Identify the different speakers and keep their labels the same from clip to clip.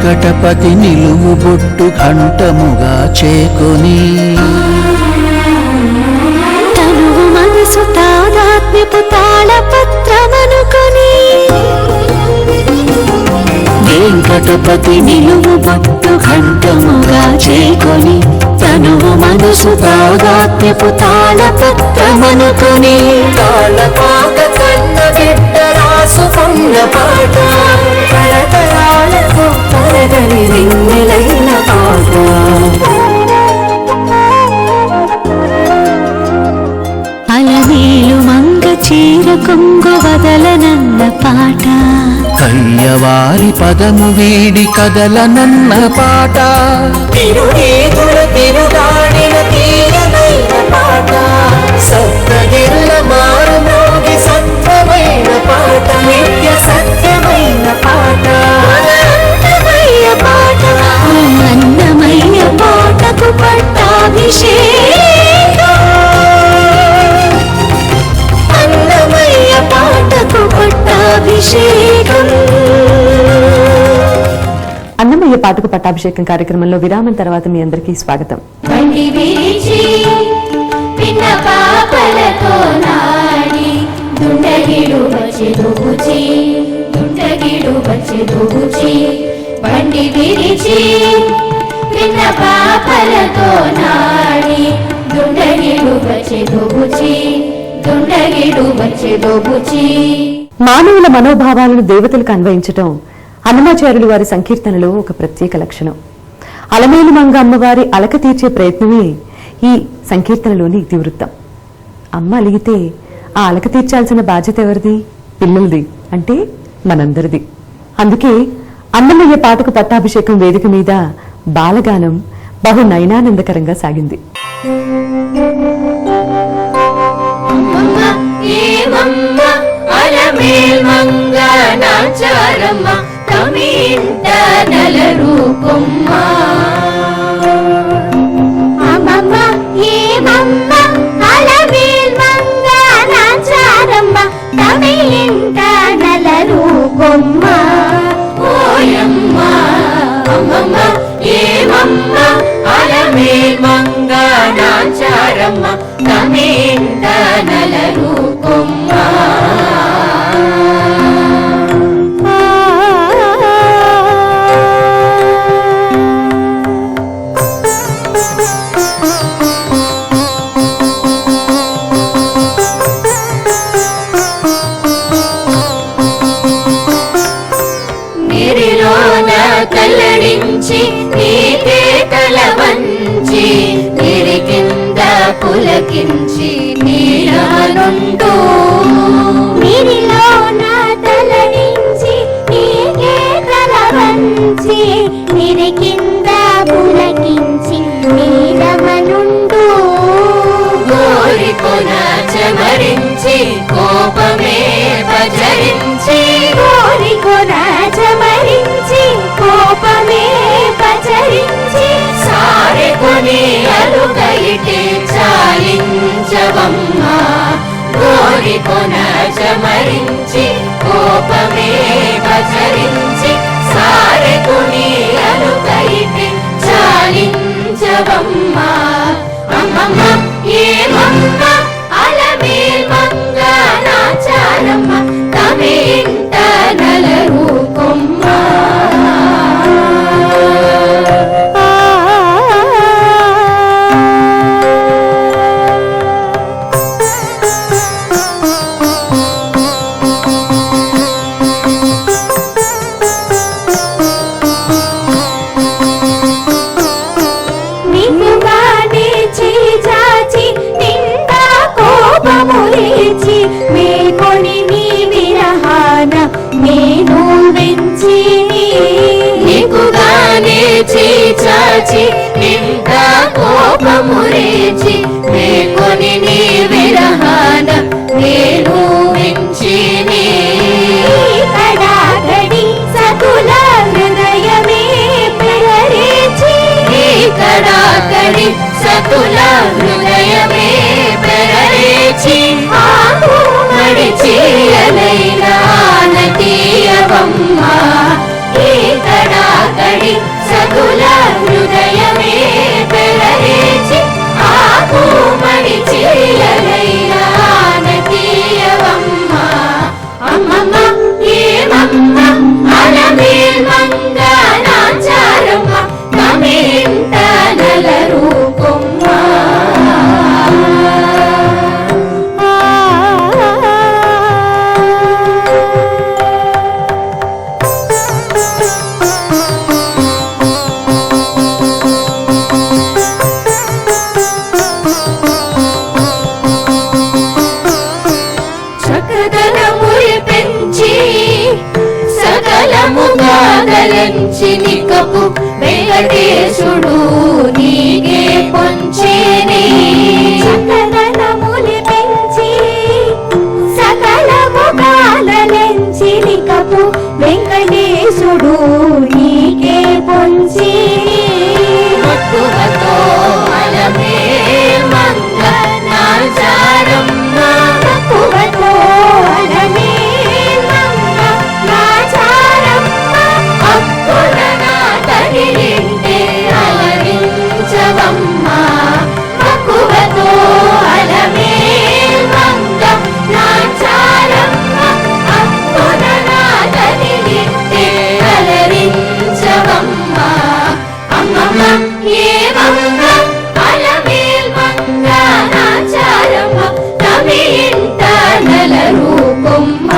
Speaker 1: వెంకటపతి నిలువు బొట్టు కంఠముగా చేకొని
Speaker 2: తనువు మనసు తాదాత్మ్యపు తాళపత్రమనుకొని వెంకటపతి నిలువు బొట్టు కంఠముగా చేకొని తనువు మనసు తాదాత్మ్యపు తాళపత్రమనుకొని తాళపాక కన్న బిడ్డ రాసుకున్న పాట తరతరాలకు తరగని వెన్నెలైన పాట అలమేలు మంగ చీర కొంగు వదలనన్న పాట
Speaker 1: కయ్యవారి పదము వీడి కదలనన్న పాట
Speaker 2: తిరుగేతుల తిరుగాడిన తీరమైన పాట సప్తగిరుల మారుమోగి సత్యమైన పాట నిత్య సత్యమైన పాట అన్నమయ్య పాట అన్నమయ్య పాటకు పట్టాభిషేకం అన్నమయ్య పాటకు పట్టాభిషేకం.
Speaker 3: అన్నమయ్య పాటకు పట్టాభిషేకం కార్యక్రమంలో విరామం తర్వాత మీ అందరికీ స్వాగతం. మానవుల మనోభావాలను దేవతలకు అన్వయించటం అన్నమాచార్యులు వారి సంకీర్తనలో ఒక ప్రత్యేక లక్షణం. అలమేలు మంగ అమ్మవారి అలక తీర్చే ప్రయత్నమే ఈ సంకీర్తనలోని ఇతివృత్తం. అమ్మ అలిగితే ఆ అలక తీర్చాల్సిన బాధ్యత ఎవరిది? పిల్లలది, అంటే మనందరిది. అందుకే అన్నమయ్య పాటకు పట్టాభిషేకం వేదిక మీద బాలగానం బహు నయనానందకరంగా సాగింది.
Speaker 2: కల్లడించి నీకే కలవంచి నిరి కింద పులకించి నీలనుంటూ నీరిలోన తలడించి నీకే కలవంచి నిరి కింద పులకించి నీలమనుంటూ గోరికొన చమరించి కోపమే పచరించి గోరికొన చమరించి కోపమే పచరించి సారె కొని అలుగైతే చాలించవమ్మా గోరికొన చమరించి కోపమే పచరించి సారె కొని అలుగైతే చాలించవమ్మా అమ్మమ్మ ఏమమ్మ అలమేల్ మంగ నాచారమ్మ తమే ఇంట నలరు కొమ్మ చాచి నింద కోపమురేచి మేకొని నీ విరహాన నేను వించిని కడాగడి సకుల హృదయమే పెరరేచి కడాగడి సకుల హృదయమే పెరరేచి ఆకు మడిచి అలైనా నటీయవమ్మ కడాగడి
Speaker 4: కడియాలెంచినికపు వెంకటేశుడు నీకే పొంచేనే
Speaker 2: సకలనములు పెంచి సకల భోగాలెంచినికపు వెంకటేశుడు నీకే పొంచి
Speaker 4: మక్కువతో అలమే మంగ నాచారమ్మ
Speaker 2: మక్కువతో అలమే మంగ నాచారమ్మ
Speaker 4: అక్కున నా తల్లింటే అలరించవమ్మ మక్కువతో అలమే మంగ నాచారమ్మ అక్కున నా తల్లింటే అలరించవమ్మ అమ్మమ్మ ఏమమ్మ అలమేల్ మంగ నాచారమ్మ తమి ఇంట నలరూపమ్మ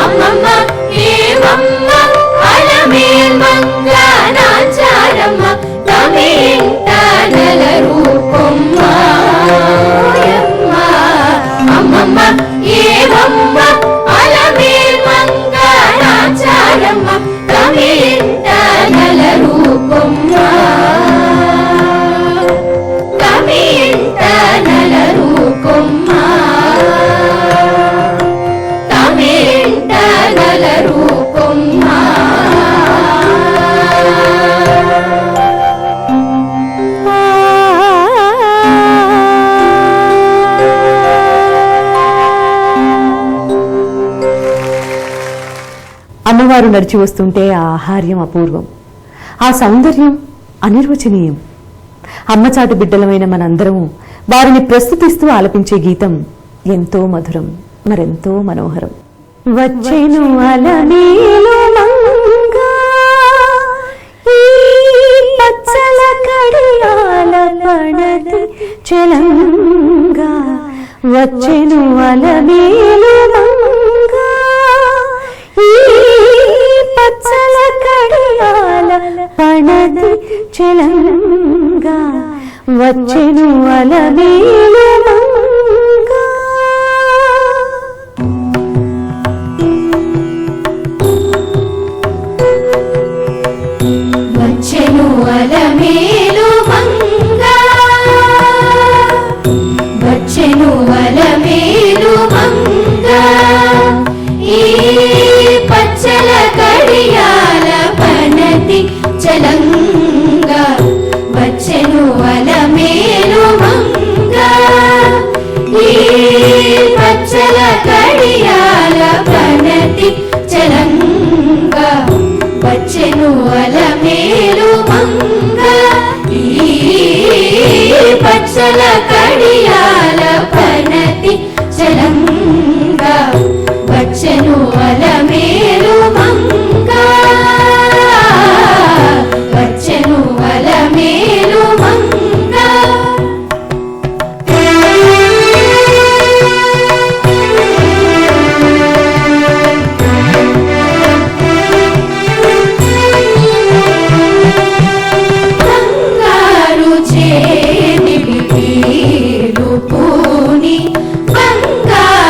Speaker 4: అమ్మమ్మ ఏమమ్మ అలమేల్ మంగ నాచారమ్మ తమి ఇంట నలరూపమ్మ అమ్మమ్మ ఏమమ్మ అలమేల్ మంగ నాచారమ్మ తమి ఇంట నలరూపమ్మ తమి ఇంట నలరూపమ్మ తమి ఇంట నలరూపమ్మ
Speaker 3: అమ్మవారు నడిచి వస్తుంటే ఆ ఆహార్యం అపూర్వం, ఆ సౌందర్యం అనిర్వచనీయం. అమ్మచాటు బిడ్డలమైన మనందరము వారిని ప్రస్తుతిస్తూ ఆలపించే గీతం ఎంతో మధురం, మరెంతో మనోహరం. వచ్చెను అలమేలు మంగ ఈ పచ్చల కడియాల పడతి చెలంగా, వచ్చెను అలమేలు మంగ ఈ పచ్చల కడియాల పడతి చెలంగా, వచ్చెను అలమేలు మంగ.
Speaker 4: వచ్చెను అలమేలు మంగ వచ్చెను అలమేలు మంగ ఈ పచ్చల కడియాల పనతి చలంగ, వచ్చెను అలమేలు మంగ ఈ పచ్చల కడియాల పనతి చలంగ, వచ్చెను అలమేలు మంగ ఈ పచ్చల కడియాల పనతి చలంగ, వచ్చెను అలమేలు మంగ వచ్చెను అలమేలు మంగ. బంగారు చేతివి పూని బంగారు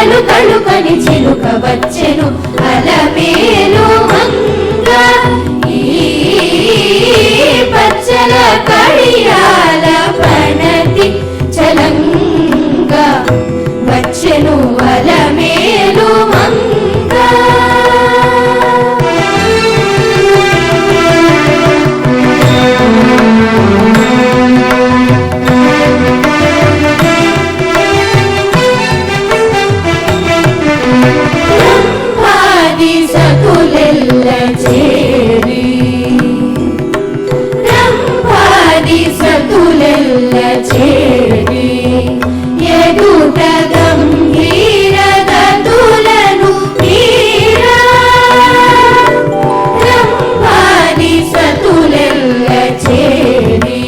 Speaker 4: కలలు కళుకని చిలుక వచ్చెను అలమేలు మంగ ఈ పచ్చల కడియాల పనతి చలంగ వచ్చెను అలమేలు మంగ సతులెల్ల చేరి రంభాది సతులెల్ల చేరి ఎదుట గంభీర గతులను మీరా రంభాది సతులెల్ల చేరి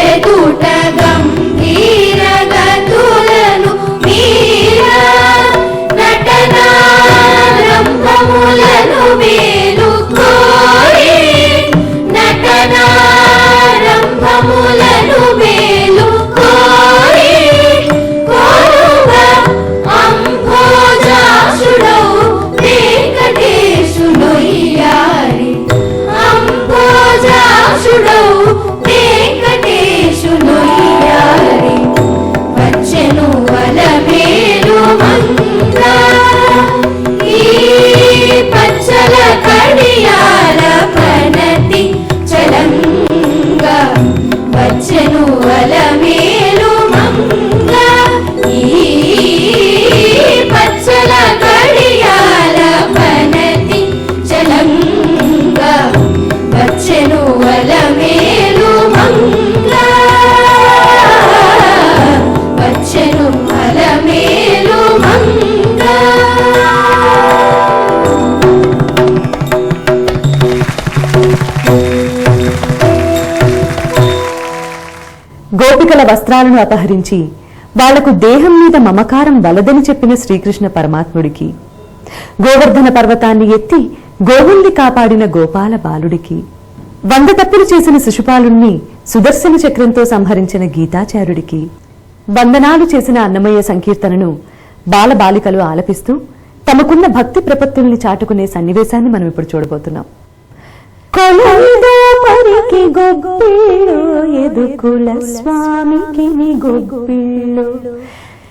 Speaker 4: ఎదుట గంభీర గతులను మీరా నటనారంభములను మేలు కోరి నటనారంభములను మేలు కోరి కోరువ అంభోజాసుడౌ వెంకటేశునొయ్యారి అంభోజాసుడౌ వెంకటేశునొయ్యారి వచ్చెను అలమేలు మంగ ఈ పచ్చల కడియాల పనతి చలంగ వచ్చెను అలమేలు మంగ ఈ పచ్చల కడియాల పనతి చలంగ వచ్చెను అలమేలు మంగ వచ్చెను అలమేలు మంగ
Speaker 3: గోపికల వస్త్రాలను అపహరించి వాళ్లకు దేహం మీద మమకారం వలదని చెప్పిన శ్రీకృష్ణ పరమాత్ముడికి, గోవర్ధన పర్వతాన్ని ఎత్తి గోవుల్ని కాపాడిన గోపాల బాలుడికి, 100 తప్పులు చేసిన శిశుపాలుణ్ణి సుదర్శన చక్రంతో సంహరించిన గీతాచార్యుడికి వందనాలు చేసిన అన్నమయ్య సంకీర్తనను బాలబాలికలు ఆలపిస్తూ తమకున్న భక్తి ప్రపత్తుల్ని చాటుకునే సన్నివేశాన్ని మనం ఇప్పుడు చూడబోతున్నాం. కొలైదో మరికి గొబ్బిళ్ళు ఎదుకుల స్వామికి గొబ్బిళ్ళు,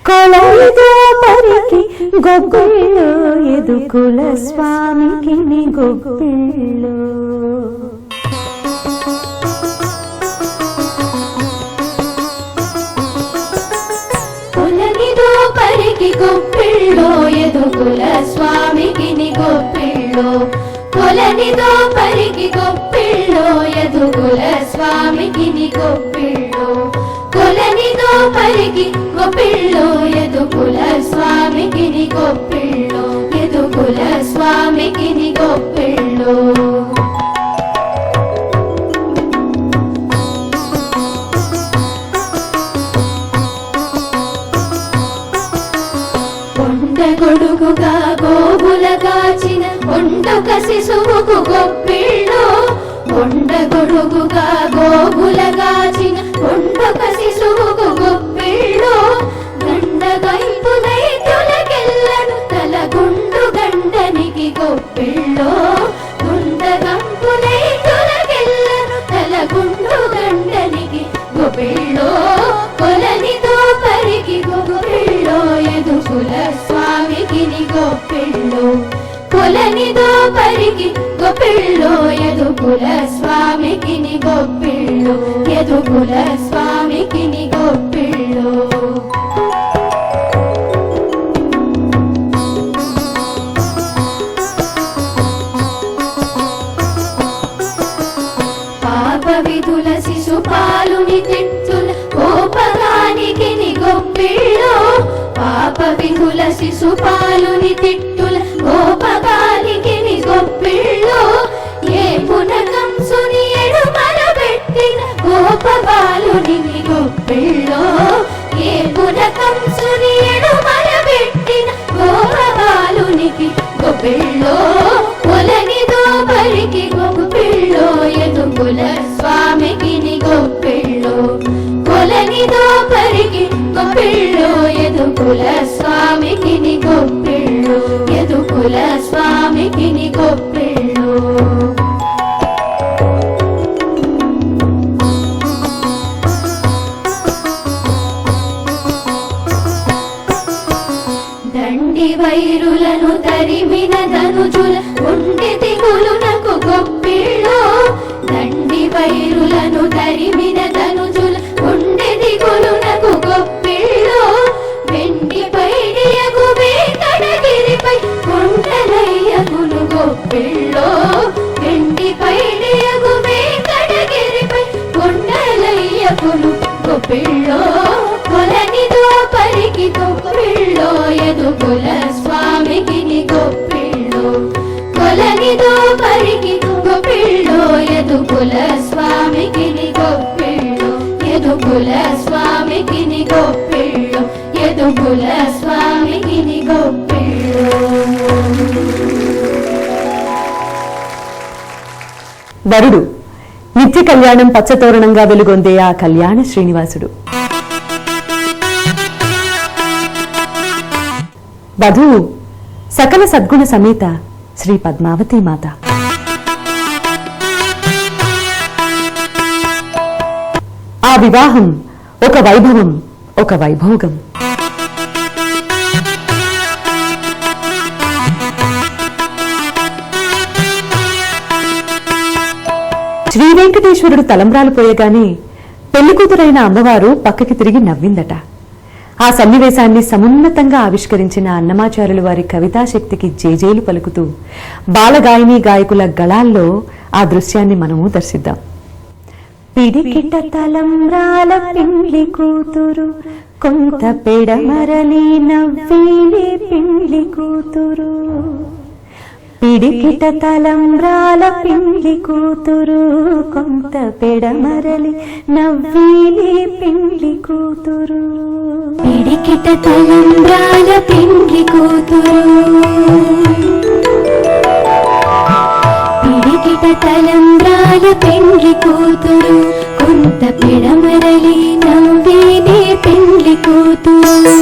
Speaker 3: కొలైదో మరికి గొబ్బిళ్ళు ఎదుకుల స్వామికి గొబ్బిళ్ళు.
Speaker 4: కొలనిదో పరికి గొబ్బిళ్ళో ఎదుకుల స్వామికి గొబ్బిళ్ళో కొలనిదో పరికి గొబ్బిళ్ళో ఎదుకుల స్వామికి గొబ్బిళ్ళో కొలనిదో పరికి గొబ్బిళ్ళో ఎదుకుల స్వామికి గొబ్బిళ్ళో ఎదుకుల స్వామికి గొబ్బిళ్ళో. గొడుగుగా గోవుల కాచిన ఒండొక శిశువుకు గొబ్బిళ్ళో ఒండ గొడుగుగా గోవుల కాచిన ఒండొక శిశువుకు గొబ్బిళ్ళో గండగైపు దైత్యులకెల్లను తలగుండు గండనికి గొబ్బిళ్ళో గుండగంపు దైత్యులకెల్లను తలగుండు గండనికి గొబ్బిళ్ళో కొలనిదో పరికి గొబ్బిళ్ళో ఎదుకుల స్వామికి గొబ్బిళ్ళో కొలనిదో పరికి గొబ్బిళ్ళో ఎదుకుల స్వామికి గొబ్బిళ్ళో ఎదుకుల స్వామికి గొబ్బిళ్ళో. పాప విధుల శిశుపాలుని తిట్టుల గోపగానికి గొబ్బిళ్ళో పాప విధుల శిశుపాలుని తిట్టుల గోపగానికి గొబ్బిళ్ళో ఏ పునకంసుని ఎడుమల పెట్టిన గోపబాలుని గొబ్బిళ్ళో ఏ పునకంసుని ఎడుమల పెట్టిన గోపబాలునికి గొబ్బిళ్ళో కొలనిదో పరికి గొబ్బిళ్ళో ఎదుకుల స్వామికి గొబ్బిళ్ళో కొలనిదో పరికి గొబ్బిళ్ళో ఎదుకుల స్వామికి దండి వైరులను తరిమిన ధనుజుల ఉండి దిగులునకు గొప్పిళ్ళో దండి వైరులను తరిమిన ధనుజుల ఉండి దిగులునకు గొప్పిళ్ళో వెండి పైడియగు వేంకటగిరిపై కొండలయ్యకును గొప్పిళ్ళో వెండి పైడియగు వేంకటగిరిపై కొండలయ్యకును గొప్పిళ్ళో కొలనిదో పరికి గొప్పిళ్ళో ఎదుగుల స్వామికి గొప్పిళ్ళో కొలనిదో పరికి గొప్పిళ్ళో ఎదుగుల స్వామికి గొప్పిళ్ళో ఎదుగుల స్వామికి గొప్పిళ్ళో ఎదుగుల స్వామికి గొప్పిళ్ళో.
Speaker 3: వరుడు నిత్య కళ్యాణం పచ్చతోరణంగా వెలుగొందే ఆ కళ్యాణ శ్రీనివాసుడు. వధువు సకల సద్గుణ సమేత శ్రీ పద్మావతి మాత. ఆ వివాహం ఒక వైభవం, ఒక వైభోగం. శ్రీ వెంకటేశ్వరుడు తలంబ్రాలు పోయగానే పెళ్లికూతురైన అమ్మవారు పక్కకి తిరిగి నవ్విందట. ఆ సన్నివేశాన్ని సమున్నతంగా ఆవిష్కరించిన అన్నమాచార్యుల వారి కవితాశక్తికి జేజేలు పలుకుతూ బాలగాయని గాయకుల గళాల్లో ఆ దృశ్యాన్ని మనము దర్శిద్దాం. పిడికిట తలంబ్రాల పిండి కూతురు కొంత పెడమరలి నవ్విని పిండి కూతురు పిడికిట తలంబ్రాల పిండి కూతురు కొంత పెడమరలి నవ్విని పిండి కూతురు
Speaker 2: పిడికిట తలంబ్రాల పిండి కూతురు పిడికిట తలంబ్రాల పిండి కూతురు కొంత పెడమరలి నవ్విని పిండి కూతురు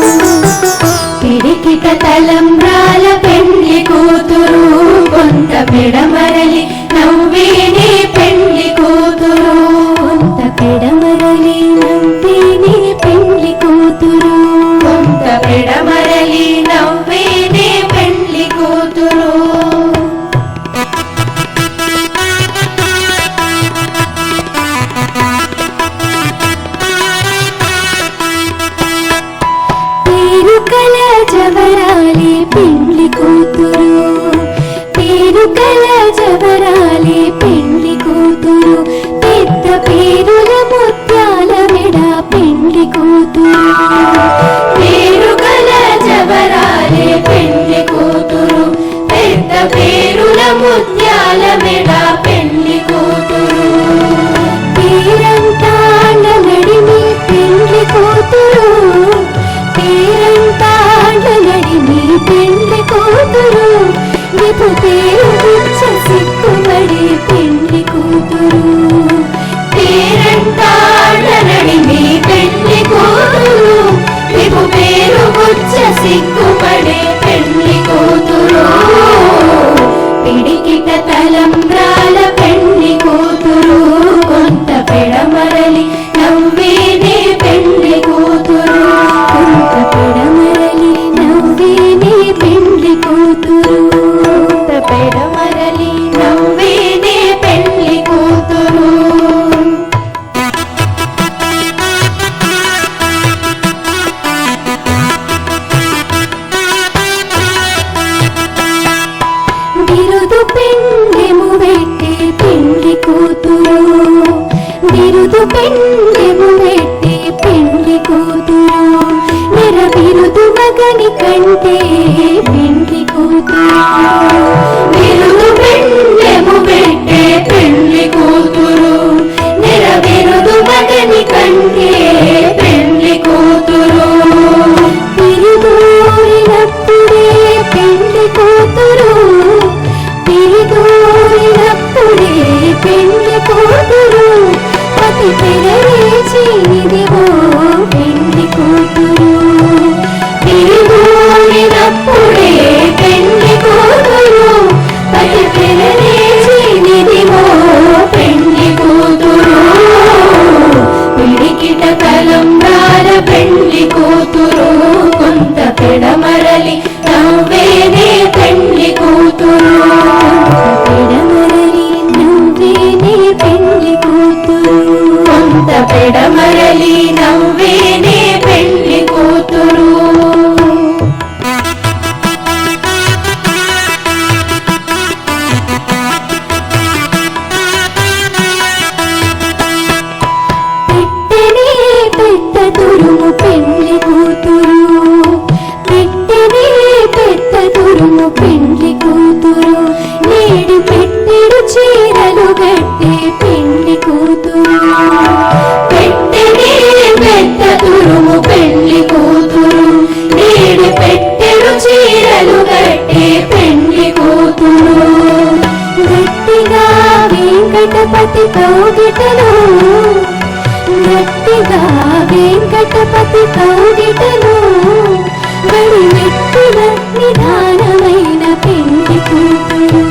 Speaker 4: పిడికిట తలంబ్రాల పెండ్లి కూతురు కొంత పెడమరలి నవ్విని పెండ్లి కూతురు
Speaker 2: కొంత పెడమరలి నవ్విని పిండి కూతురు
Speaker 4: కొంత పెడమరలి నవ్విని పెండ్లి కూతురు.
Speaker 2: పేరుకల జవరాలి పిండి కూతురు పేరుకల జవరాలి పిండి కూతురు పెద్ద పేరుల ముత్యాల మెడ పిండి కూతురు
Speaker 4: పేరుగల జవరాలే పెండ్లి కూతురు పెద్ద పేరుల ముత్యాల మెడ పెండ్లి కూతురు
Speaker 2: పేరంతాండ నడిమి పిండి కూతురు పేరంతాండ నడిమి పిండి కూతురు విపు పేరు గుచ్చ సిక్కుబడి పిండి కూతురు
Speaker 4: పేరంటాళ్ళ నడిమి పెండ్లి కూతురు విపు పేరు గుచ్చ సిగ్గుపడే పెండ్లి కూతురు పిడికిట తలంబ్రాల పెండ్లి కూతురు కొంత పెడమరలి నవ్విని పెండ్లి కూతురు
Speaker 2: కొంత పెడమరలి నవ్విని పిండి కూతురు
Speaker 4: కొంత పెడమరలి నవ్విని పెండ్లి కూతురు.
Speaker 2: బిరుదు పెండెము పెట్టే పిండి కూతురు బిరుదు పెండెము పెట్టే పిండి కూతురు నెర బిరుదు మగని కంటే పిండి కూతురు
Speaker 4: బిరుదు పెండెము పెట్టే పెండ్లి కూతురు నెరవేరుదు మగని కంటే పెండ్లి కూతురు
Speaker 2: పిరిదూరినప్పుడే పిండి కూతురు పిరిదూరినప్పుడే పిండి కూతురు పతి పెరవేచినిదివో పిండి కూతురు
Speaker 4: తిరుగుడినప్పుడే పెండ్లి కూతురు పతి పెరవేచినిదివో పెండ్లి కూతురు పిడికిట తలంబ్రాల పెండ్లి కూతురు కొంత పెడమరలి కౌగిటను వడిమెట్టిన నిదానమైన పెళ్లి కూతురు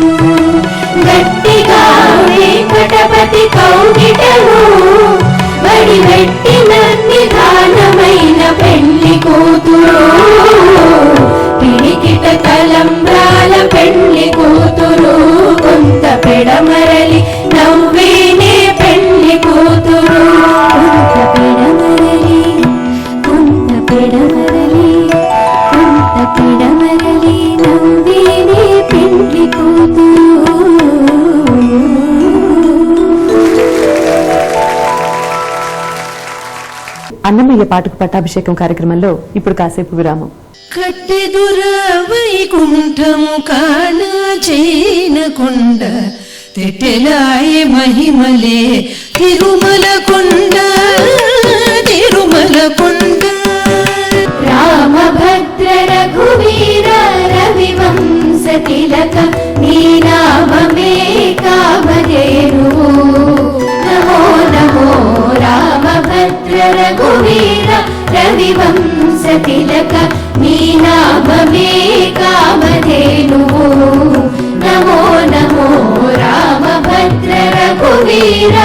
Speaker 4: గట్టిగా వెంకటపతి కౌగిటను వడిమెట్టిన నిదానమైన పెళ్లి కూతురు పిడికిట తలంబ్రాల పెళ్లి కూతురు కొంత పెడమరలి నవ్వేనే పెళ్లి కూతురు కొంత పెడమరలి నవ్వేనే పెళ్లి కూతురు.
Speaker 3: అన్నమయ్య పాటకు పట్టాభిషేకం కార్యక్రమంలో ఇప్పుడు కాసేపు విరామం.
Speaker 5: కట్టెదుర వైకుంఠము కాన చేనకొండ తెట్టెలాయ మహిమలే తిరుమల కొండ
Speaker 4: రామభద్ర రఘువీర రవివంశ తిలక నీ నామమే కామధేను నమో నమో రామభద్ర రఘువీర రవివంశ తిలక నీ నామమే కామధేను నమో నమో రామభద్ర రఘువీర